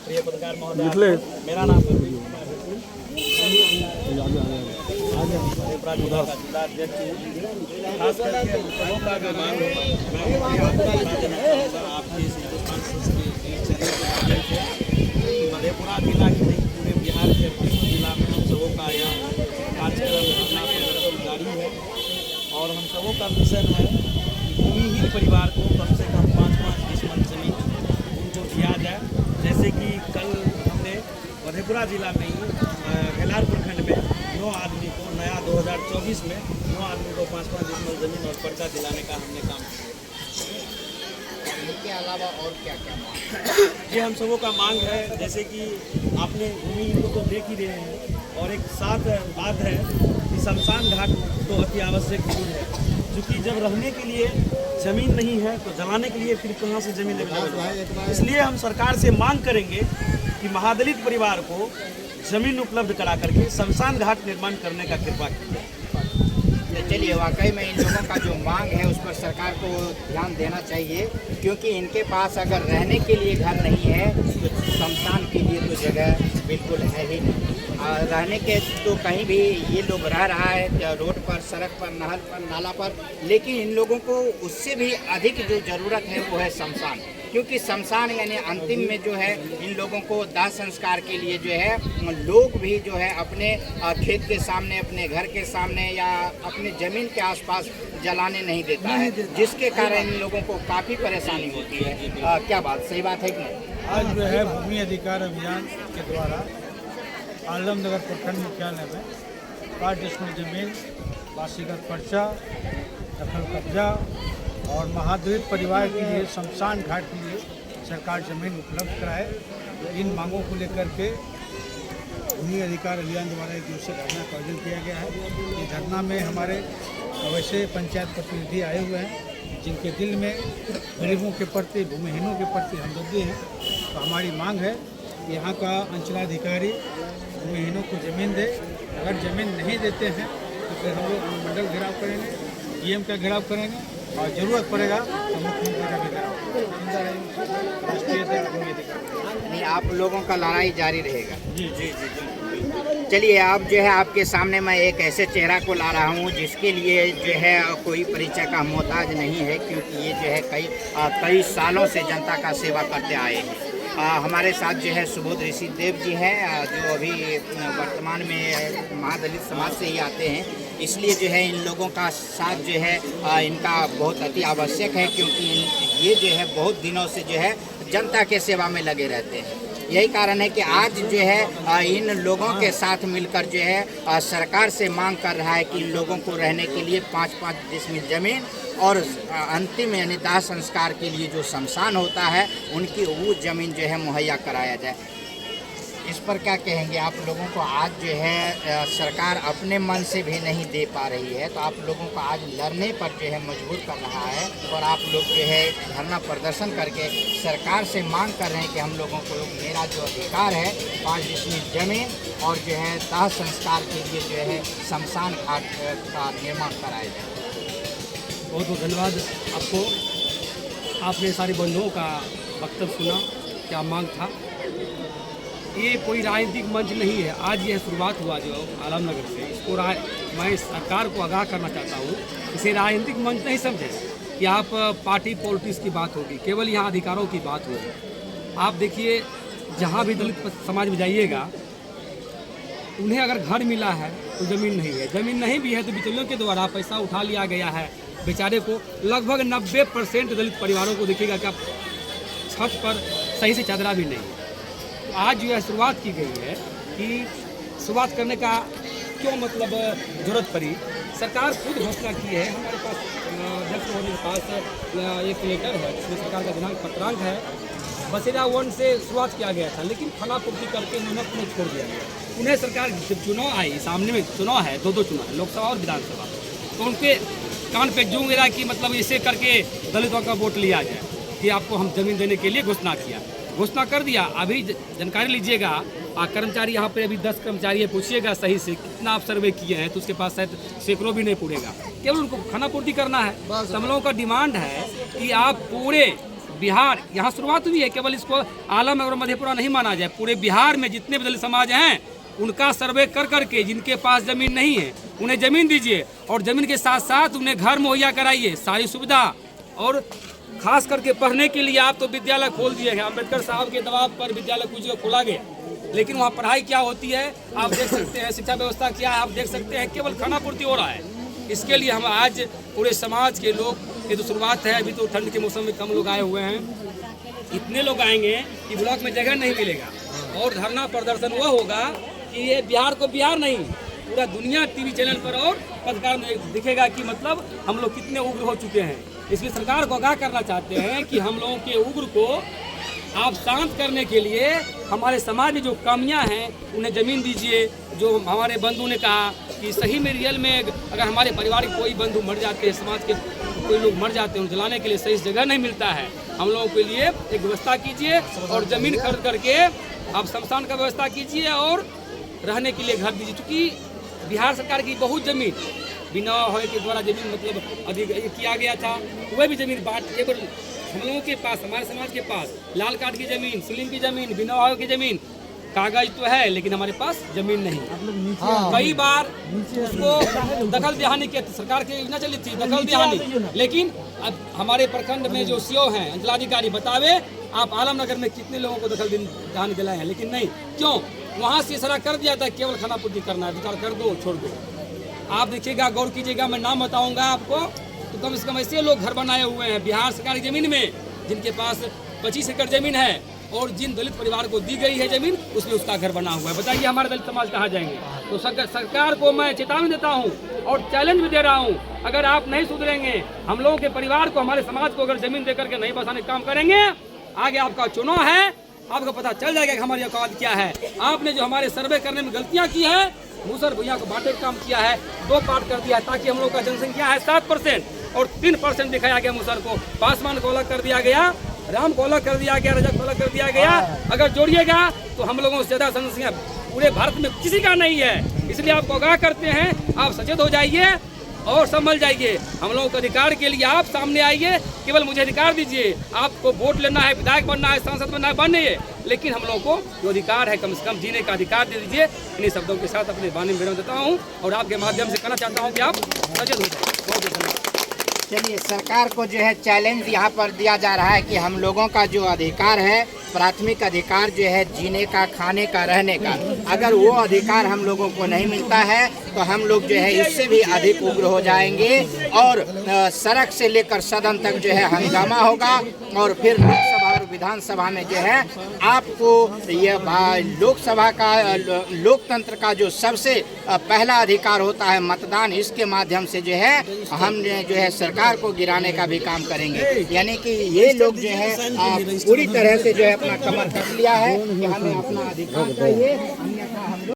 प्रिय पत्रकार महोदय, मेरा नाम जिलाध्यक्ष खास करके लोगों का जो मांग है आपकी हिंदुस्तान मधेपुरा जिला की नहीं पूरे बिहार के 38 जिला में हम सबों का यह कार्यक्रम धरना प्रदर्शन जारी है और हम सबों का मिशन है कि भूमिहीन परिवार को कम से कम 5-5 डिसमिल जमीन उनको दिया जाए। जैसे कि कल हमने मधेपुरा जिला में ही भेलार प्रखंड में 9 आदमी को नया 2024 में 9 आदमी को 5-5 डिसमिल जमीन और पर्चा दिलाने का हमने काम किया। इसके अलावा और क्या क्या मांग? ये हम सबों का मांग है, जैसे कि आपने भूमि को तो देख ही रहे हैं और एक साथ बात है कि शमशान घाट तो अति आवश्यक जरूर है, क्योंकि जब रहने के लिए ज़मीन नहीं है तो जलाने के लिए फिर कहाँ से ज़मीन अवेलेबल है। इसलिए हम सरकार से मांग करेंगे कि महादलित परिवार को ज़मीन उपलब्ध करा करके शमशान घाट निर्माण करने का कृपा कीजिए। चलिए, वाकई में इन लोगों का जो मांग है उस पर सरकार को ध्यान देना चाहिए, क्योंकि इनके पास अगर रहने के लिए घर नहीं है तो शमशान के लिए तो जगह बिल्कुल है ही नहीं। रहने के तो कहीं भी ये लोग रह रहा है, रोड पर, सड़क पर, नहर पर, नाला पर, लेकिन इन लोगों को उससे भी अधिक जो ज़रूरत है वो है शमशान। क्योंकि शमशान यानी अंतिम में जो है इन लोगों को दाह संस्कार के लिए जो है लोग भी जो है अपने खेत के सामने, अपने घर के सामने या अपने ज़मीन के आसपास जलाने नहीं देता है, जिसके कारण इन लोगों को काफ़ी परेशानी होती है। क्या बात, सही बात है कि नहीं? आज जो है भूमि अधिकार अभियान के द्वारा आलमनगर प्रखंड मुख्यालय में 5 डिसमिल जमीन, वासीगत पर्चा, दखल कब्जा और महादलित परिवार के लिए शमशान घाट के लिए सरकार ज़मीन उपलब्ध कराए। इन मांगों को लेकर के भूमि अधिकार अभियान द्वारा एक दिवसीय धरना का आयोजन किया गया है। ये धरना में हमारे वैसे पंचायत प्रतिनिधि आए हुए हैं जिनके दिल में गरीबों के प्रति, भूमिहीनों के प्रति हमदर्दी है। तो हमारी मांग है कि यहाँ का अंचलाधिकारी भूमिहीनों को ज़मीन दे। अगर ज़मीन नहीं देते हैं तो फिर हम लोग अनुमंडल घेराव करेंगे, डीएम का घेराव करेंगे और ज़रूरत पड़ेगा तो मुख्यमंत्री का भी घेराव करेंगे। राष्ट्रीय नहीं, आप लोगों का लड़ाई जारी रहेगा। जी जी जी जी। चलिए, अब जो है आपके सामने मैं एक ऐसे चेहरा को ला रहा हूँ जिसके लिए जो है कोई परिचय का मोहताज नहीं है, क्योंकि ये जो है कई सालों से जनता का सेवा करते आए हैं। हमारे साथ जो है सुबोध ऋषि देव जी हैं, जो अभी वर्तमान में महादलित समाज से ही आते हैं, इसलिए जो है इन लोगों का साथ जो है इनका बहुत अति आवश्यक है, क्योंकि ये जो है बहुत दिनों से जो है जनता के सेवा में लगे रहते हैं। यही कारण है कि आज जो है इन लोगों के साथ मिलकर जो है सरकार से मांग कर रहा है कि इन लोगों को रहने के लिए 5-5 डिसमिल जमीन और अंतिम यानी दाह संस्कार के लिए जो शमशान होता है उनकी वो ज़मीन जो है मुहैया कराया जाए। इस पर क्या कहेंगे आप लोगों को? आज जो है सरकार अपने मन से भी नहीं दे पा रही है, तो आप लोगों को आज लड़ने पर जो है मजबूर कर रहा है और आप लोग जो है धरना प्रदर्शन करके सरकार से मांग कर रहे हैं कि हम लोगों को मेरा जो अधिकार है 5 डिसमिल जमीन और जो है दाह संस्कार के लिए जो है शमशान घाट का निर्माण कराया जाए। बहुत बहुत धन्यवाद आपको। आपने सारे बंधुओं का वक्तव्य सुना, क्या मांग था। ये कोई राजनीतिक मंच नहीं है, आज यह शुरुआत हुआ जो आलमनगर से, इसको मैं सरकार को आगाह करना चाहता हूँ, इसे राजनीतिक मंच नहीं समझे कि आप पार्टी पॉलिटिक्स की बात होगी, केवल यहाँ अधिकारों की बात होगी। आप देखिए, जहाँ भी दलित समाज में जाइएगा, उन्हें अगर घर मिला है तो ज़मीन नहीं है, ज़मीन नहीं भी है तो बिचौलियों के द्वारा पैसा उठा लिया गया है। बेचारे को लगभग 90% दलित परिवारों को देखिएगा कि छत पर सही से चादरा भी नहीं है। तो आज जो है शुरुआत की गई है कि शुरुआत करने का क्यों मतलब जरूरत पड़ी, सरकार खुद घोषणा की है। हमारे पास अध्यक्ष महोदय के पास एक लेटर है जिसमें सरकार का दिनांक पत्रांक है। बसेरा 1 से शुरुआत किया गया था, लेकिन खानापूर्ति करके उन्हें छोड़ दिया गया। उन्हें सरकार जब चुनाव आई, सामने में चुनाव है, 2 चुनाव है, लोकसभा और विधानसभा, तो उनके कान पे जूं गिरा कि मतलब इसे करके दलितों का वोट लिया जाए कि आपको हम जमीन देने के लिए घोषणा किया, घोषणा कर दिया। अभी जानकारी लीजिएगा, कर्मचारी यहाँ पे अभी 10 कर्मचारी है, पूछिएगा सही से कितना आप सर्वे किए हैं तो उसके पास शायद सैकड़ों भी नहीं पूरेगा, केवल उनको खाना पूर्ति करना है। सब लोगों का डिमांड है कि आप पूरे बिहार यहाँ शुरुआत हुई है, केवल इसको आलम और मधेपुरा नहीं माना जाए, पूरे बिहार में जितने भी दलित समाज हैं उनका सर्वे कर करके जिनके पास ज़मीन नहीं है उन्हें ज़मीन दीजिए, और ज़मीन के साथ साथ उन्हें घर मुहैया कराइए, सारी सुविधा। और खास करके पढ़ने के लिए आप तो विद्यालय खोल दिए हैं, अम्बेडकर साहब के दबाव पर विद्यालय कुछ जगह खोला गया, लेकिन वहाँ पढ़ाई क्या होती है आप देख सकते हैं, शिक्षा व्यवस्था क्या है आप देख सकते हैं, केवल खाना पूर्ति हो रहा है। इसके लिए हम आज पूरे समाज के लोग, ये तो शुरुआत है, अभी तो ठंड के मौसम में कम लोग आए हुए हैं, इतने लोग आएंगे कि ब्लॉक में जगह नहीं मिलेगा, और धरना प्रदर्शन वह होगा कि ये बिहार को बिहार नहीं पूरा दुनिया टीवी चैनल पर और पत्रकार में दिखेगा कि मतलब हम लोग कितने उग्र हो चुके हैं। इसलिए सरकार को आगाह करना चाहते हैं कि हम लोगों के उग्र को आप शांत करने के लिए हमारे समाज में जो कमियां हैं उन्हें ज़मीन दीजिए। जो हमारे बंधु ने कहा कि सही में रियल में अगर हमारे परिवार के कोई बंधु मर जाते हैं, समाज के कोई लोग मर जाते हैं, उन्हें जलाने के लिए सही जगह नहीं मिलता है, हम लोगों के लिए एक व्यवस्था कीजिए और ज़मीन खरीद करके आप शमशान का व्यवस्था कीजिए और रहने के लिए घर दीजिए। क्योंकि बिहार सरकार की बहुत ज़मीन बिना होने के द्वारा ज़मीन मतलब अधिक किया गया था, वह भी ज़मीन बांट केवल हम लोगों के पास, हमारे समाज के पास लाल कार्ड की ज़मीन, सुलिंग की ज़मीन, बिना होने की ज़मीन, कागज तो है लेकिन हमारे पास ज़मीन नहीं। कई बार उसको दखल दिहानी के सरकार की योजना चली थी, दखल दिहानी, लेकिन अब हमारे प्रखंड में जो सीओ हैं अंचलाधिकारी बतावे आप आलमनगर में कितने लोगों को दखल दिहानी दिलाए हैं, लेकिन नहीं, क्यों? वहाँ से सारा कर दिया था, केवल खाना पूर्ति करना है, विचार कर दो छोड़ दो। आप देखिएगा, गौर कीजिएगा, मैं नाम बताऊंगा आपको, तो कम से कम ऐसे लोग घर बनाए हुए हैं बिहार सरकार की ज़मीन में जिनके पास 25 एकड़ ज़मीन है, और जिन दलित परिवार को दी गई है ज़मीन उसमें उसका घर बना हुआ है। बताइए हमारे दलित समाज कहाँ जाएंगे? तो सरकार को मैं चेतावनी देता हूँ और चैलेंज भी दे रहा हूँ, अगर आप नहीं सुधरेंगे, हम लोगों के परिवार को, हमारे समाज को अगर ज़मीन दे करके नहीं बसाने का काम करेंगे, आगे आपका चुनाव है, आपको पता चल जाएगा कि हमारी औकात क्या है। आपने जो हमारे सर्वे करने में गलतियाँ की है, मूसर भैया को बांटे का काम किया है, 2 पार्ट कर दिया है ताकि हम लोग का जनसंख्या है 7% और 3% दिखाया गया मूसर को, पासवान को अलग कर दिया गया, राम को अलग कर दिया गया, रजक को अलग कर दिया गया। अगर जोड़िएगा तो हम लोगों से ज़्यादा जनसंख्या पूरे भारत में किसी का नहीं है। इसलिए आपको आगाह करते हैं, आप सचेत हो जाइए और संभल जाइए। हम लोगों के अधिकार के लिए आप सामने आइए, केवल मुझे अधिकार दीजिए। आपको वोट लेना है, विधायक बनना है, सांसद बनना है, बनिए, लेकिन हम लोगों को जो अधिकार है कम से कम जीने का अधिकार दे दीजिए। इन्हीं शब्दों के साथ अपने वाणी में विराम देता हूँ और आपके माध्यम से कहना चाहता हूँ कि आप सचेत हो जाए। बहुत धन्यवाद। चलिए, सरकार को जो है चैलेंज यहाँ पर दिया जा रहा है कि हम लोगों का जो अधिकार है, प्राथमिक अधिकार जो है जीने का, खाने का, रहने का, अगर वो अधिकार हम लोगों को नहीं मिलता है तो हम लोग जो है इससे भी अधिक उग्र हो जाएंगे और सड़क से लेकर सदन तक जो है हंगामा होगा। और फिर लोकसभा और विधानसभा में जो है आपको ये लोकसभा का, लोकतंत्र का जो सबसे पहला अधिकार होता है मतदान, इसके माध्यम से जो है हम जो है सरकार को गिराने का भी काम करेंगे। यानी कि ये लोग जो है पूरी तरह से जो है अपना कमर कस लिया है कि हमें अपना अधिकार चाहिए, अन्यथा हम लोग